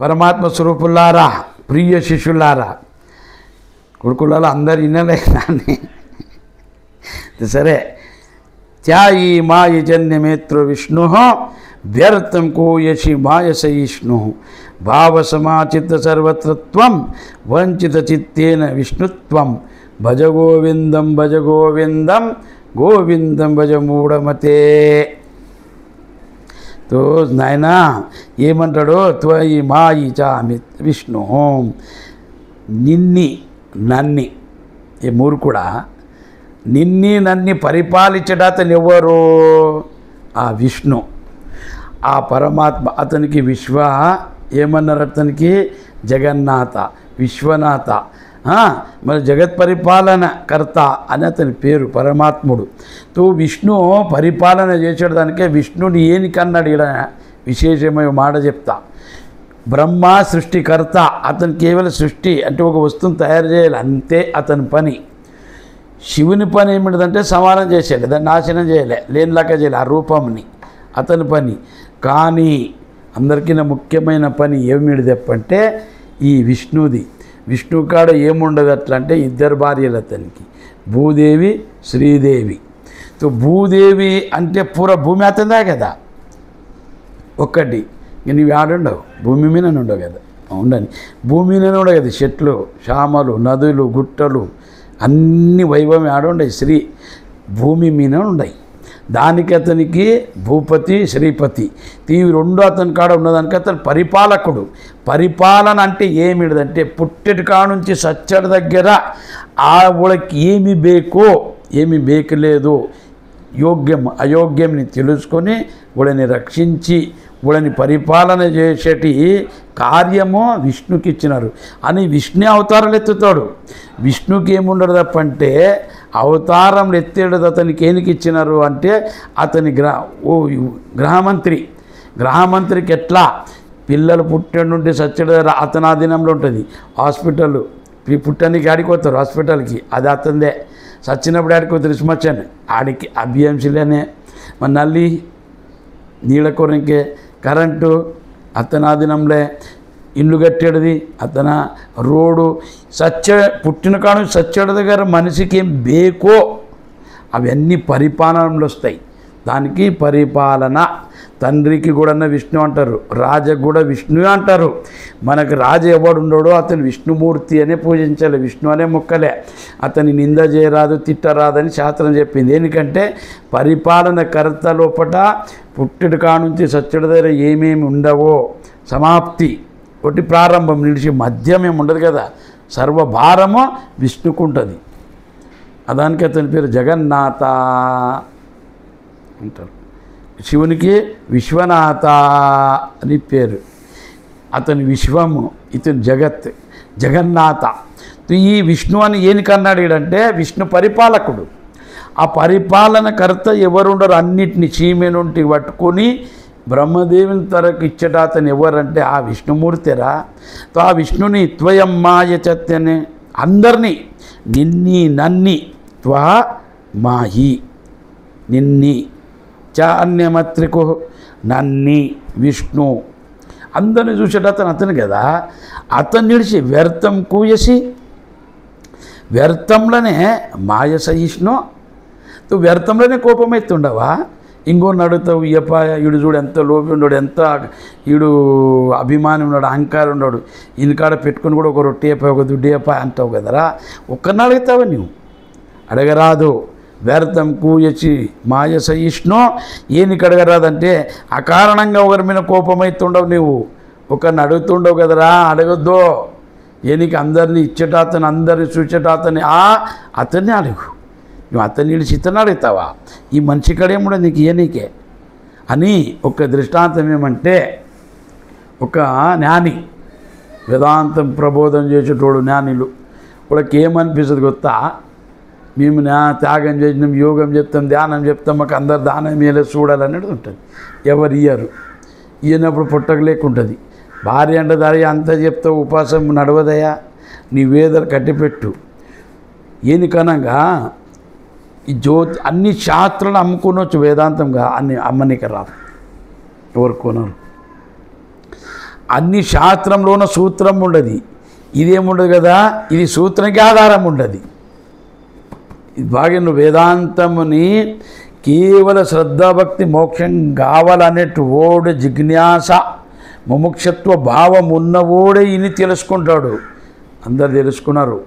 పరమాత్మ స్వరూపులారా, ప్రియ శిష్యులారా, కొడుకులలో అందరు వినలే నాన్ని. సరే, త్యాయి మాయజన్యమేత్ర విష్ణు వ్యర్థం కోయసి మాయసయిష్ణు భావసమాచిత సర్వత్రత్వం వంచిత చిత్తేన విష్ణుత్వం భజ గోవిందం భజ గోవిందం గోవిందం భజ మూఢమతే. తో నాయన ఏమంటాడో, త్వయి మాయి చామి విష్ణు, నిన్ని నన్ని, ఈ మూర్ఖుడా, నిన్ని నన్ని పరిపాలించడాతను ఎవరు? ఆ విష్ణు, ఆ పరమాత్మ. అతనికి విశ్వ ఏమన్నారు? అతనికి జగన్నాథ, విశ్వనాథ, మరి జగత్ పరిపాలన కర్త అని అతని పేరు, పరమాత్ముడు. తో విష్ణు పరిపాలన చేసేదానికే విష్ణుని ఏనికన్నాడు? ఇక్కడ విశేషమైన మాట చెప్తా. బ్రహ్మ సృష్టికర్త, అతను కేవలం సృష్టి అంటే ఒక వస్తువును తయారు చేయాలి, అంతే అతని పని. శివుని పని ఏమిటంటే సమానం చేసేయాలి, దాన్ని నాశనం చేయలే, లేనిలాగా చేయాలి ఆ రూపంని, అతని పని. కానీ అందరికీ ముఖ్యమైన పని ఏమిటి చెప్పంటే ఈ విష్ణుది. విష్ణు కాడ ఏముండదు అట్లా అంటే ఇద్దరు భార్యలు అతనికి, భూదేవి శ్రీదేవి. తో భూదేవి అంటే పూర భూమి అతనిదా కదా, ఒక్కటి. నీవు ఆడుండవు, భూమి మీద ఉండవు కదా, ఉండని భూమి మీద ఉండవు కదా, చెట్లు శ్యామలు నదులు గుట్టలు అన్ని వైభవం ఆడుండయి, శ్రీ భూమి మీద ఉండయి. దానికి అతనికి భూపతి శ్రీపతి ఇవి రెండు అతని కాడ ఉన్నదానికి అతను పరిపాలకుడు. పరిపాలన అంటే ఏమిటిదంటే పుట్టెటి కాడ నుంచి సచ్చడి దగ్గర ఆవిడకి ఏమి బేకో ఏమి బేకలేదు, యోగ్యం అయోగ్యంని తెలుసుకొని వాళ్ళని రక్షించి వాళ్ళని పరిపాలన చేసేటి కార్యము విష్ణుకి ఇచ్చినారు అని విష్ణు అవతారాలు ఎత్తుతాడు. విష్ణుకి ఏముండదు తప్పంటే అవతారంలో ఎత్తేడు. అతనికి ఏనికి ఇచ్చినారు అంటే అతని గ్రహమంత్రికి ఎట్లా పిల్లలు పుట్టెడు నుండి సచ్చడి అతని ఆధీనంలో ఉంటుంది. హాస్పిటల్ పుట్టడానికి ఆడిపోతారు హాస్పిటల్కి, అది అతనిదే. సచ్చినప్పుడు ఆడిపోతారు ఇస్మచ్చని, ఆడికి అభియంశలేనే. మన నల్లి నీళ్ళ కొరకే, కరెంటు అతని ఆధీనంలో, ఇల్లు కట్టేది అతన, రోడ్డు పుట్టిన కాడు సచ్చడి దగ్గర మనిషికి ఏం బేకో అవన్నీ పరిపాలనలో వస్తాయి. దానికి పరిపాలన. తండ్రికి కూడా విష్ణు అంటారు, రాజకు కూడా విష్ణు అంటారు. మనకు రాజు ఎవడు ఉండడో అతను విష్ణుమూర్తి అనే పూజించాలి, విష్ణు అనే మొక్కలే. అతని నింద చేయరాదు తిట్టరాదని శాస్త్రం చెప్పింది. ఎందుకంటే పరిపాలన కర్త లోపట పుట్టెడు కాడ నుంచి సచ్చడి దగ్గర ఏమేమి ఉండవో సమాప్తి ఒకటి, ప్రారంభం నిలిచి మధ్యం ఏమి ఉండదు కదా, సర్వభారము విష్ణుకు ఉంటుంది. అదానికి అతని పేరు జగన్నాథ అంటారు. శివునికి విశ్వనాథ అని పేరు. అతని విశ్వము, ఇతని జగత్, జగన్నాథ. ఈ విష్ణు అని ఏనికన్నాడు అంటే విష్ణు పరిపాలకుడు. ఆ పరిపాలన కర్త ఎవరుండరు, అన్నిటిని చీమె నుండి పట్టుకొని బ్రహ్మదేవుని తరకు ఇచ్చట అతను ఎవరంటే ఆ విష్ణుమూర్తిరా. తో ఆ విష్ణుని త్వయం మాయ చత్యనే, అందరినీ నిన్ని నన్ని, త్వా మాహి నిన్ని చ అన్యమత్రికు నన్ని విష్ణు, అందరిని చూసేట అతను కదా. అతన్ని నిడిచి వ్యర్థం కూయసి, వ్యర్థంలోనే మాయ సహిష్ణు. నువ్వు వ్యర్థంలోనే కోపమైతుండవా? ఇంకోని అడుగుతావు, ఇయ్యపాయ ఈడు చూడు ఎంత లోపి ఉన్నాడు, ఎంత ఈడు అభిమాని ఉన్నాడు, అహంకారం ఉన్నాడు, ఈయనకాడ పెట్టుకుని కూడా ఒక రొట్టెపాయ ఒక దుడ్డేపాయ అంటావు కదరా. ఒక్కరిని అడుగుతావా నీవు? అడగరాదు. వ్యర్థం కూయచి మాయ సహిష్ణు, ఏనికి అడగరాదంటే అకారణంగా ఒకరి మీద కోపమైతుండవు. నీవు ఒకరిని అడుగుతుండవు కదరా, అడగొద్దు. ఏనికి అందరినీ ఇచ్చేట అతను, అందరిని చూచేట అతన్ని, అతన్ని అడుగు. నువ్వు అతన్ని నిలిచి ఇతను అడుగుతావా? ఈ మనిషి కడేముండదు నీకు ఏనికే అని. ఒక దృష్టాంతం ఏమంటే, ఒక జ్ఞాని వేదాంతం ప్రబోధం చేసేటోడు జ్ఞానిలు వాళ్ళకి ఏమనిపిస్తుంది కొత్త, మేము త్యాగం చేసినాం, యోగం చెప్తాం, ధ్యానం చెప్తాం, మాకు అందరు దానం మేలే చూడాలనేది ఉంటుంది. ఎవరు ఇయ్యరు. ఇయ్యనప్పుడు పుట్టక లేకుంటుంది. భార్య అంటే దారి అంతా చెప్తావు, ఉపాసం నడవదయా, నీ వేదలు కట్టిపెట్టు. ఏనికనగా ఈ జ్యోతి అన్ని శాస్త్రాలు అమ్ముకోనొచ్చు, వేదాంతంగా అన్ని అమ్మనిక రాదు, ఎవరు కొనరు. అన్ని శాస్త్రంలోన సూత్రం ఉండదు, ఇదేముండదు కదా, ఇది సూత్రానికి ఆధారం ఉండదు. ఇది బాగా నువ్వు వేదాంతముని కేవల శ్రద్ధాభక్తి మోక్షం కావాలనేట్టు ఓడు జిజ్ఞాస ముముక్షత్వ భావం ఉన్నవాడే ఇని తెలుసుకుంటాడు. అందరు తెలుసుకున్నారు.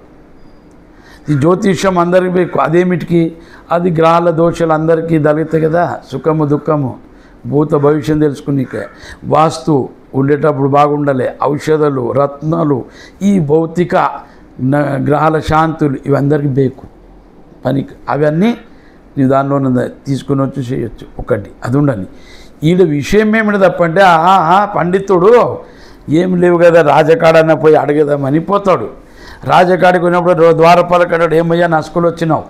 ఈ జ్యోతిష్యం అందరికీ ಬೇಕು. అదేమిటికి అది గ్రహాల దోషాలు అందరికీ తగులుతాయి కదా, సుఖము దుఃఖము భూత భవిష్యం తెలుసుకునికే. వాస్తు ఉండేటప్పుడు బాగుండాలి, ఔషధాలు రత్నాలు ఈ భౌతిక గ్రహాల శాంతులు ఇవందరికీ ಬೇಕು పనికి. అవన్నీ నీ దానిలో తీసుకుని వచ్చి చేయొచ్చు. ఒకటి అది ఉండాలి. ఈడ విషయం ఏమిటి తప్పంటే పండితుడు ఏం లేవు కదా రాజకాడన్న పోయి అడగదామని పోతాడు. రాజకాడికి పోయినప్పుడు ద్వారపాలకు అన్నాడు, ఏమయ్యా నస్కులు వచ్చినావు,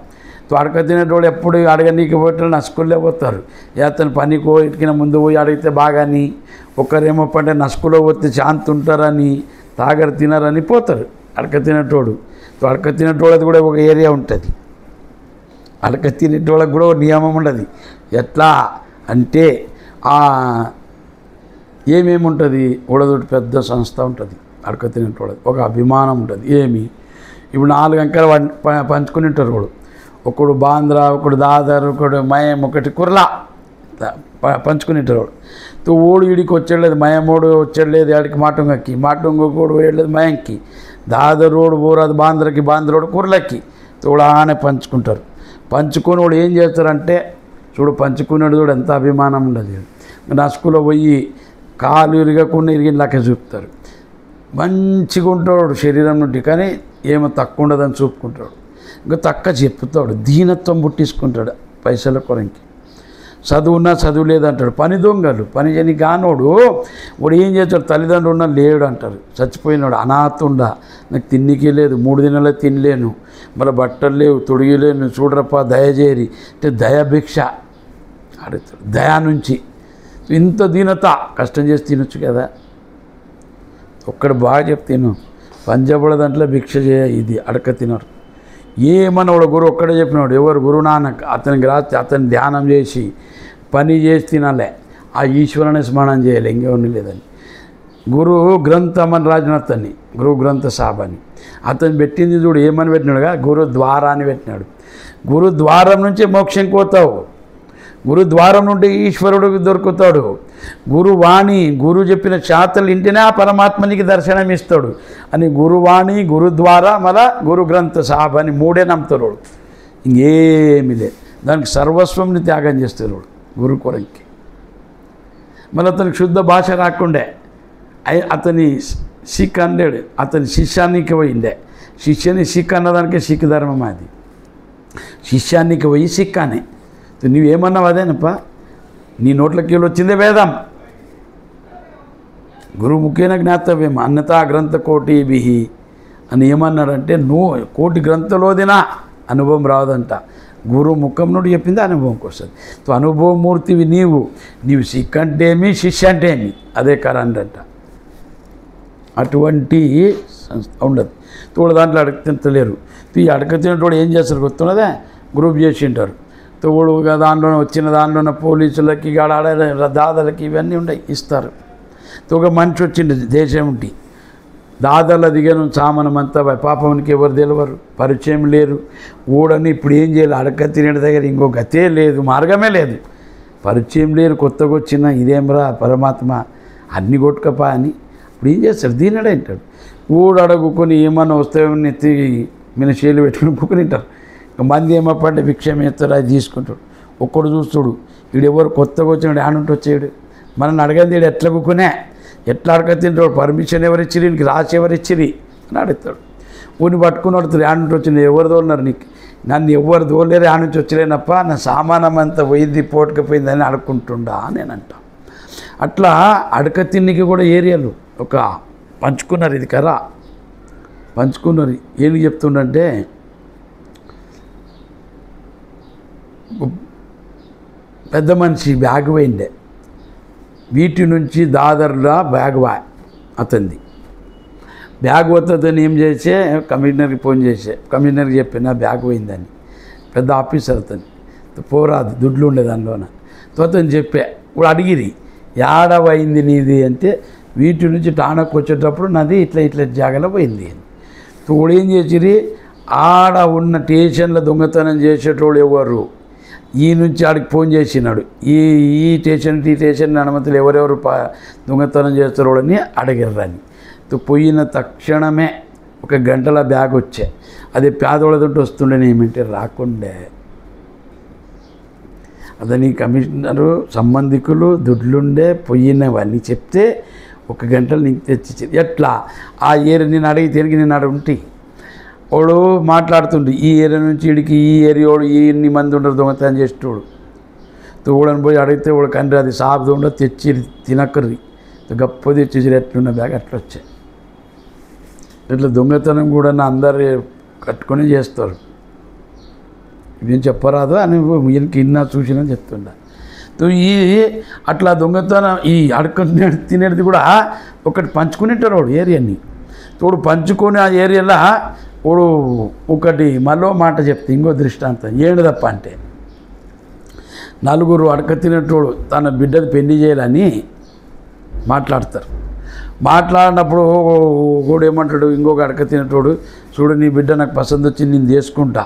త్వరక తినేటోడు ఎప్పుడు అడగనీకి పోయిన నస్కులే పోతారు. అతను పనికో ఇటుకిన ముందు పోయి అడిగితే బాగాని, ఒకరేమో పంటే నస్కులో పోతే శాంతి ఉంటారని తాగరు తినరని పోతారు. అడక తినేటోడు అడక తినేటోళ్ళది కూడా ఒక ఏరియా ఉంటుంది. అడక తినేటోళ్ళకి కూడా ఒక నియమం ఉండదు. ఎట్లా అంటే ఏమేమి ఉంటుంది, ఉడదొడ్డి పెద్ద సంస్థ ఉంటుంది. అడక తినేటోళ్ళది ఒక అభిమానం ఉంటుంది. ఏమి ఇప్పుడు 4 అంకెలు పంచుకుని ఉంటారు. ఒకడు బాంద్రా, ఒకడు దాదర్, ఒకడు మయం, ఒకటి కుర్లా పంచుకుని ఉంటారు. ఓడు ఈడికి వచ్చేలేదు, మయమోడు వచ్చేలేదు ఆడికి మాటుంగకి, మాటుంగోడు వేయలేదు మయంకి, దాదరోడు పోరాదు బాంద్రకి, బాంద్రోడు కుర్లకి తోడానే పంచుకుంటారు. పంచుకొని వాడు ఏం చేస్తారంటే చూడు పంచుకునేడు చూడు ఎంత అభిమానం ఉండదు. నసుకులో పోయి కాలు ఇరగకుండా ఇరిగిన లెక్క చూపుతారు. మంచిగా ఉంటాడు శరీరం నుండి, కానీ ఏమో తక్కువ ఉండదని చూపుకుంటాడు. ఇంకా తక్కువ చెప్తాడు, దీనత్వం పుట్టించుకుంటాడు పైసల కొరంకి. చదువున్నా చదువు లేదంటాడు. పని దొంగలు పని చేయని కానోడు వాడు ఏం చేస్తాడు, తల్లిదండ్రులు ఉన్నా లేడు అంటారు. చచ్చిపోయినాడు అనాథుండా, నాకు తిన్నికి లేదు, 3 దినాలే తినలేను, మళ్ళీ బట్టలు లేవు, తొడిగిలేను, చూడరప్ప దయచేరి అంటే దయాభిక్ష అడుగుతాడు. దయా నుంచి ఇంత దీనత కష్టం చేసి తినొచ్చు కదా. ఒక్కడు బాగా చెప్తాను, పంజాబుల దాంట్లో భిక్ష చేయ, ఇది అడక తినరు. ఏమన్నా వాడు గురువు ఒక్కడే చెప్పినాడు, ఎవరు గురువు నానక్ అతనికి రాస్తే అతన్ని ధ్యానం చేసి పని చేసి తినాలే, ఆ ఈశ్వరుని స్మరణం చేయాలి, ఇంకెవరిని లేదని. గురువు గ్రంథం అని రాజున అతన్ని గురువు గ్రంథ సాబ్ అని అతను పెట్టింది చూడు ఏమని పెట్టినాడుగా, గురు ద్వారాన్ని పెట్టినాడు. గురు ద్వారం నుంచే మోక్షం పోతావు, గురుద్వారం నుండి ఈశ్వరుడికి దొరుకుతాడు. గురువాణి గురు చెప్పిన శాతలు ఇంటినే ఆ పరమాత్మనికి దర్శనం ఇస్తాడు అని గురువాణి గురుద్వారా మళ్ళా గురు గ్రంథ సాబ్ అని 3 నమ్ముతాడు. ఇంకేమీ లేదు, దానికి సర్వస్వంని త్యాగం చేస్తాడు గురు కొరంకి. మళ్ళీ అతనికి శుద్ధ భాష రాకుండే అతని సిక్ అనలేడు, అతని శిష్యానికి పోయిండే. శిష్యని సిక్ అన్నదానికే సిక్ ధర్మం అది. శిష్యానికి పోయి సిక్ అని నువ్వేమన్నావు అదేనప్ప, నీ నోట్లకి వచ్చిందే వేదం. గురువు ముఖ్యమైన జ్ఞాతవ్యం అన్నతా గ్రంథ కోటి బిహి అని ఏమన్నాడంటే, నువ్వు 1,000 గ్రంథలోదినా అనుభవం రాదంట. గురువు ముఖం నుండి చెప్పింది అనుభవంకి వస్తుంది. అనుభవమూర్తివి నీవు సిక్ అంటే ఏమి, శిష్య అంటే ఏమి, అదే కరండంట. అటువంటి ఉండదు. తోడు దాంట్లో అడగతింటలేరు. ఈ అడగతినోడు ఏం చేస్తారు గుర్తున్నదే, గ్రూప్ చేసి ఉంటారు. తోడుగా దాంట్లో వచ్చిన దాంట్లో పోలీసులకి దాదాలకి ఇవన్నీ ఉన్నాయి ఇస్తారు. ఒక మనిషి వచ్చింది దేశం ఉండి దాదాల దిగను సామానమంతా పాపనికి ఎవరు తెలియరు, పరిచయం లేరు. ఊడని ఇప్పుడు ఏం చేయాలి, అడక తినే దగ్గర ఇంకో గతే లేదు, మార్గమే లేదు, పరిచయం లేరు, కొత్తగా వచ్చిన ఇదేమరా పరమాత్మ అన్ని కొట్టుకపా అని ఇప్పుడు ఏం చేస్తాడు, దీనడే అంటాడు. ఊడు అడుగుకొని ఏమన్నా వస్తామని ఎత్తి మీద చేలు పెట్టుకుని కుక్కుని తింటారు. మంది ఏమప్పంటే భిక్షం ఎత్తారు, అది తీసుకుంటాడు. ఒక్కడు చూస్తాడు, వీడెవరు కొత్తగా వచ్చినాడు ఆనుంటూ వచ్చాడు, మనల్ని అడగంది వీడు ఎట్లా కుక్కునే, ఎట్లా అడగ తింటాడు, పర్మిషన్ ఎవరు ఇచ్చిరి, నీకు రాసి ఎవరు ఇచ్చిరి అని అడుగుతాడు. ఊని పట్టుకుని అడుగుతాడు, ఆనుంటూ వచ్చింది ఎవరు తోలినారు, నీకు నన్ను ఎవరు తోలేరు, ఆ నుంచి వచ్చలేనప్ప, నా సామానం అంతా పోయింది పోటుకపోయిందని అడుక్కుంటుండా నేను అంటా. అట్లా అడక తిన్నికి కూడా ఏరియాలు ఒక పంచుకున్నారు. ఇది కరా పంచుకున్నారు. ఏమి చెప్తుండంటే, పెద్ద మనిషి బ్యాగ్ పోయిండే, వీటి నుంచి దాదర్లా బ్యాగ్ అతనిది బ్యాగ్ పోతుందని ఏం చేసే కమిషనర్కి ఫోన్ చేసే, కమిషనర్కి చెప్పిన బ్యాగ్ పోయిందని. పెద్ద ఆఫీసర్ అతను, పోరాదు దుడ్లు ఉండే దానిలోన. అతను చెప్పే ఇప్పుడు అడిగిరి ఏడవైంది నీది అంటే, వీటి నుంచి టానకు వచ్చేటప్పుడు నది ఇట్లా ఇట్లా జాగలో పోయింది. తోడు ఏం చేసిరి, ఆడ ఉన్న స్టేషన్లో దొంగతనం చేసేటోడు ఎవరు, ఈ నుంచి ఆడికి ఫోన్ చేసినాడు, ఈ స్టేషన్ అనుమతులు ఎవరెవరు దొంగతనం చేస్తారో అని అడిగారని. పోయిన తక్షణమే 1 గంటల బ్యాగ్ వచ్చే, అది పేదోళ్ళతోటి వస్తుండే, ఏమిటి రాకుండే. అదని కమిషనరు సంబంధికులు దుడ్లుండే పోయినవన్నీ చెప్తే 1 గంటలు నీకు తెచ్చిచ్చింది. ఎట్లా ఆ ఏరియా నేను అడిగి తిరిగి నేను అక్కడ ఉంటే వాడు మాట్లాడుతుండు, ఈ ఏరియా నుంచి ఇడికి ఈ ఏరియా వాడు ఇన్ని మంది ఉండరు దొంగతనం చేసేటోడు. తోడని పోయి అడిగితే వాడు కండ్రి అది సాపుతూ ఉండదు, తెచ్చి తినకర్రి గొప్ప తెచ్చేసి ఎట్లున్న బ్యాగ్ అట్లా వచ్చాయి. ఇట్లా దొంగతనం కూడా అందరు కట్టుకొని చేస్తారు. ఇవేం చెప్పరాదు అని ఈయనకి ఇన్నా చూసినా చెప్తుండ. ఈ అట్లా దొంగతనం ఈ అడుక్కునే తినేది కూడా ఒకటి పంచుకునేటారు వాడు ఏరియాని. తోడు పంచుకొని ఆ ఏరియాలో వాడు ఒకటి మళ్ళీ మాట చెప్తే ఇంకో దృష్టాంతం ఏడు తప్ప అంటే, 4 అడక తినేటోడు తన బిడ్డది పెళ్లి చేయాలని మాట్లాడతారు. మాట్లాడినప్పుడు కూడా ఏమంటాడు, ఇంకొక అడక తినేటోడు, చూడు నీ బిడ్డ నాకు పసంది వచ్చి నేను చేసుకుంటా,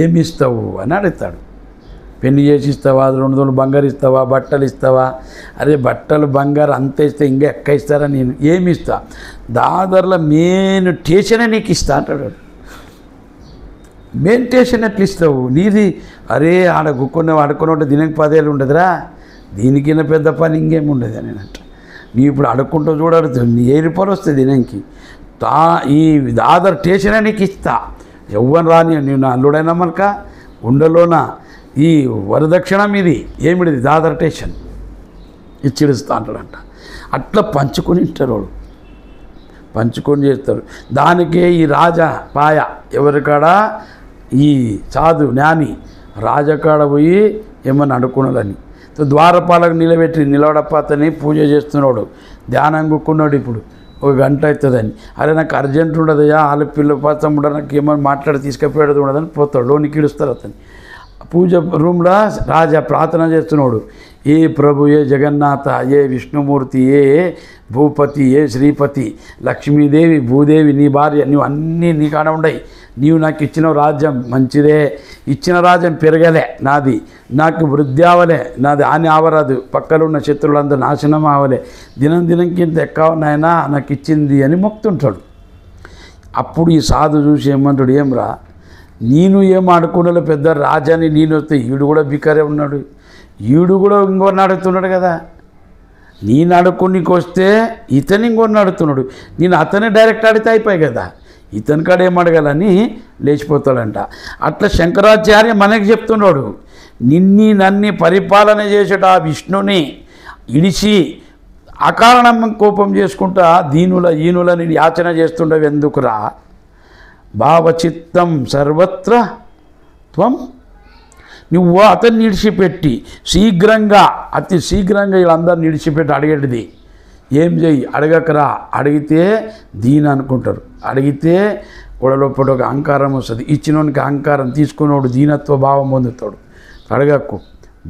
ఏమి ఇస్తావు అని అడుగుతాడు. పెళ్లి చేసి ఇస్తావా, 200 బంగారు ఇస్తావా, బట్టలు ఇస్తావా? అరే బట్టలు బంగారు అంత ఇస్తే ఇంకా ఎక్క ఇస్తారా, నేను ఏమి ఇస్తా, దాదర్లో మెయిన్ స్టేషనే నీకు ఇస్తా అంటాడు. మెయిన్ స్టేషన్ ఎట్లా ఇస్తావు నీది? అరే ఆడ గుక్కున్న అడుక్కున్న దీనికి 10 ఏళ్ళు ఉండదురా, దీనికిన్న పెద్ద పని ఇంకేమి ఉండదు అని అంట. నీ ఇప్పుడు అడుక్కుంటూ చూడడుతుంది, నీ 1000 రూపాయలు వస్తుంది దీనికి, ఈ దాదర్ స్టేషనే నీకు ఇస్తా, ఎవ్వరు రాని నేను నా అల్లుడైనా మనక ఉండలోన ఈ వరదక్షిణ మీది ఏమిడిది దాదర్ స్టేషన్ ఇచ్చిడుస్తా అంటాడంట. అట్లా పంచుకొని ఇస్తారు వాడు, పంచుకొని చేస్తారు. దానికే ఈ రాజా పాయ ఎవరికాడ ఈ సాధు జ్ఞాని రాజకాడ పోయి ఏమన్నా అడుక్కున్నాడని ద్వారపాలకు నిలబడప్ప అతని పూజ చేస్తున్నాడు, ధ్యానం కుక్కున్నాడు. ఇప్పుడు 1 గంట అవుతుందని, అరే నాకు అర్జెంట్ ఉండదయ్యా, వాళ్ళ పిల్ల పాతం ఉండదు, నాకు ఏమన్నా మాట్లాడి తీసుకుపోయేది ఉండదని పోతాడు. లోనికి ఇడుస్తారు అతన్ని. పూజ రూమ్లో రాజా ప్రార్థన చేస్తున్నాడు, ఏ ప్రభు, ఏ జగన్నాథ, ఏ విష్ణుమూర్తి, ఏ భూపతి, ఏ శ్రీపతి, లక్ష్మీదేవి, భూదేవి నీ భార్య, నువ్వు అన్నీ నీ కాడ ఉండయి, నీవు నాకు ఇచ్చిన రాజ్యం మంచిదే, ఇచ్చిన రాజ్యం పెరగలే నాది, నాకు వృద్ధి అవలే, నాది ఆని ఆవరాదు, పక్కన ఉన్న శత్రువులందరూ నాశనం అవలే, దినం దినంకింత ఎక్కువ నాయనా నాకు ఇచ్చింది అని మొక్కుతుంటాడు. అప్పుడు ఈ సాధు చూసి ఏమంటాడు, ఏమ్రా నేను ఏం ఆడుకున్నాలో పెద్ద రాజాని నేను వస్తే ఈడు కూడా బికారే ఉన్నాడు, ఈడు కూడా ఇంకోరిని అడుగుతున్నాడు కదా, నేను అడుక్కునికి వస్తే ఇతను ఇంకోరిని అడుగుతున్నాడు, నేను అతనే డైరెక్ట్ అడిగితే అయిపోయాయి కదా, ఇతని కాడ ఏం అడగాలని లేచిపోతాడంట. అట్లా శంకరాచార్య మనకి చెప్తున్నాడు, నన్ని పరిపాలన చేసేట ఆ విష్ణుని ఇడిచి అకారణం కోపం చేసుకుంటా ఈనులని యాచన చేస్తుండవు ఎందుకురా, భావచిత్తం సర్వత్ర త్వం, నువ్వు అతన్ని నిడిచిపెట్టి శీఘ్రంగా అతి శీఘ్రంగా వీళ్ళందరిని నిడిచిపెట్టి అడిగేటిది ఏం చేయి, అడగకరా, అడిగితే దీని అనుకుంటారు, అడిగితే ఒడలోపటి ఒక అహంకారం వస్తుంది, ఇచ్చినోనికి అహంకారం, తీసుకున్నోడు దీనత్వ భావం పొందుతాడు. అడగకు,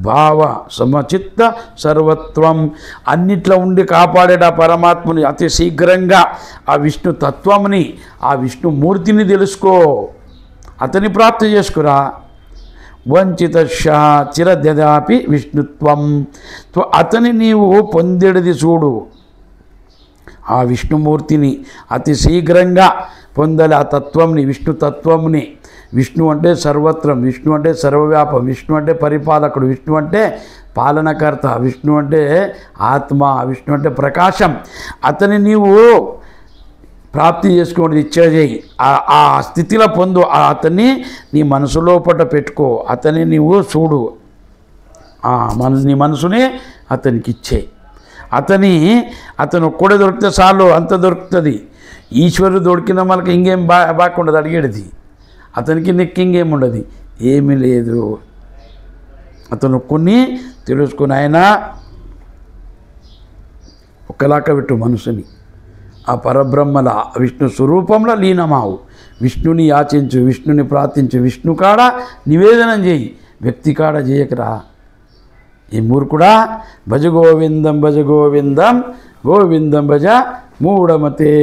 భావ సమచిత్త సర్వత్వం, అన్నిట్లో ఉండి కాపాడేట పరమాత్మని అతి శీఘ్రంగా ఆ విష్ణు తత్వంని, ఆ విష్ణుమూర్తిని తెలుసుకో, అతని ప్రాప్తి చేసుకురా. వంచిత చిరదదాపి విష్ణుత్వం, అతని నీవు పొందేడిది చూడు, ఆ విష్ణుమూర్తిని అతి శీఘ్రంగా పొందాలి, ఆ తత్వంని, విష్ణు తత్వంని. విష్ణు అంటే సర్వత్రం, విష్ణు అంటే సర్వవ్యాపం, విష్ణు అంటే పరిపాలకుడు, విష్ణు అంటే పాలనకర్త, విష్ణు అంటే ఆత్మ, విష్ణు అంటే ప్రకాశం. అతని నీవు ప్రాప్తి చేసుకోండి, ఇచ్చేయి, ఆ స్థితిలో పొందు, అతన్ని నీ మనసులోపట పెట్టుకో, అతన్ని నీవు చూడు, నీ మనసునే అతనికి ఇచ్చే, అతను ఒక్కడే దొరికితే చాలు, అంత దొరుకుతుంది. ఈశ్వరుడు దొరికిన మనకి ఇంకేం బాగుండదు, అడిగేది అతనికి నెక్కింగేం ఉండదు, ఏమీ లేదు. అతను కొన్ని తెలుసుకుని ఆయన ఒక్కలాక పెట్టు మనసుని, ఆ పరబ్రహ్మల విష్ణు స్వరూపంలో లీనమావు, విష్ణుని యాచించు, విష్ణుని ప్రార్థించు, విష్ణు కాడ నివేదనం చేయి, వ్యక్తి కాడ చేయకరా. ఈ మూర్ఖుడా భజ గోవిందం భజ గోవిందం గోవిందం భజ మూఢమతే.